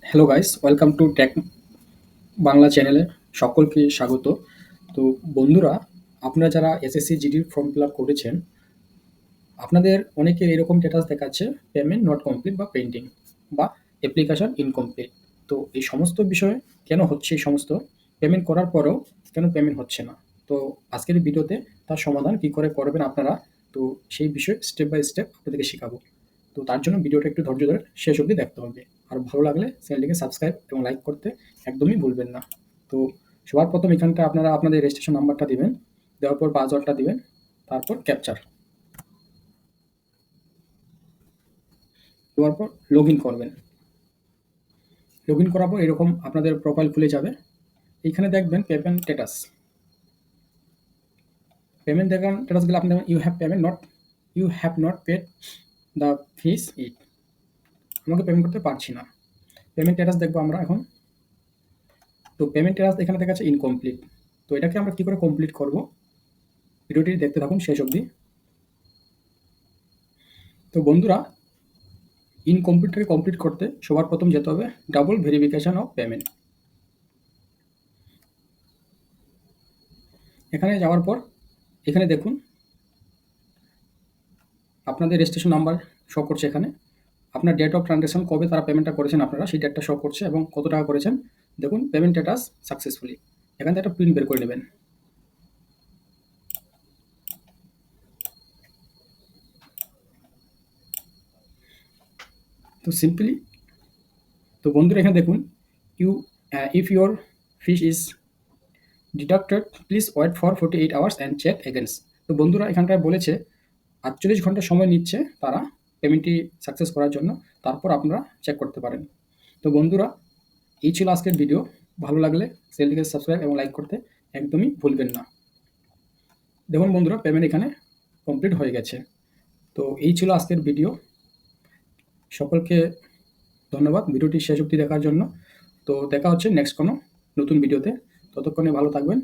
Hello guys, welcome to tech Bangla চ্যানেলে সকলকে স্বাগত। তো বন্ধুরা, আপনারা যারা এসএসসি জিডির ফর্ম ফিল আপ করেছেন, আপনাদের অনেকের এরকম স্ট্যাটাস দেখাচ্ছে পেমেন্ট নট কমপ্লিট বা পেন্ডিং বা অ্যাপ্লিকেশন ইনকমপ্লিট। তো এই সমস্ত বিষয়ে কেন হচ্ছে, এই সমস্ত পেমেন্ট করার পরেও কেন পেমেন্ট হচ্ছে না, তো আজকের এই ভিডিওতে তার সমাধান কি করে করবেন আপনারা, তো সেই বিষয়ে স্টেপ বাই স্টেপ আপনাদেরকে শেখাবো। তো তার জন্য ভিডিওটা একটু ধৈর্য ধরে শেষ অবধি দেখতে হবে। আর ভালো লাগলে চ্যানেলটিকে সাবস্ক্রাইব এবং লাইক করতে একদমই ভুলবেন না। তো সবার প্রথম এখানটা আপনারা আপনাদের রেজিস্ট্রেশন নাম্বারটা দিবেন, দেওয়ার পর পাসওয়ার্ডটা দিবেন, তারপর ক্যাপচার দেওয়ার পর লগ ইন করবেন। লগ ইন করার পর এরকম আপনাদের প্রোফাইল খুলে যাবে। এইখানে দেখবেন পেমেন্ট স্ট্যাটাস। পেমেন্ট দেখান স্ট্যাটাস গেলে আপনি you have not paid the fees it. আমাকে পেমেন্ট করতে পারছি না। পেমেন্ট স্ট্যাটাস দেখবো আমরা এখন। তো পেমেন্ট স্ট্যাটাস এখানে দেখাচ্ছে ইনকমপ্লিট। তো এটাকে আমরা কি করে কমপ্লিট করব, ভিডিওটি দেখতে থাকুন শেষ অবধি। তো বন্ধুরা, ইনকমপ্লিটটাকে কমপ্লিট করতে সবার প্রথম যেতে হবে ডাবল ভেরিফিকেশন অফ পেমেন্ট। এখানে যাওয়ার পর এখানে দেখুন আপনাদের রেজিস্ট্রেশন নাম্বার শো করছে। এখানে আপনার ডেট অফ ট্রানজাকশন, কবে তারা পেমেন্টটা করেছেন আপনারা, সেই ডেটটা শো করছে এবং কত টাকা করেছেন। দেখুন পেমেন্ট স্ট্যাটাস সাকসেসফুলি। এখান থেকে একটা প্রিন্ট বের করে নেবেন। তো সিম্পলি, তো বন্ধুরা এখানে দেখুন you if your fees is deducted please wait for 48 hours and check again. তো বন্ধুরা এখানটায় বলেছে 48 ঘন্টা সময় নিচ্ছে তারা পেমেন্টটি সাকসেস করার জন্য, তারপর আপনারা চেক করতে পারেন। তো বন্ধুরা, এই ছিল আজকের ভিডিও। ভালো লাগলে চ্যানেলটিকে সাবস্ক্রাইব এবং লাইক করতে একদমই ভুলবেন না। দেখুন বন্ধুরা, পেমেন্ট এখানে কমপ্লিট হয়ে গেছে। তো এই ছিল আজকের ভিডিও। সকলকে ধন্যবাদ ভিডিওটি শেষ অবধি দেখার জন্য। তো দেখা হচ্ছে নেক্সট কোনো নতুন ভিডিওতে। ততক্ষণে ভালো থাকবেন,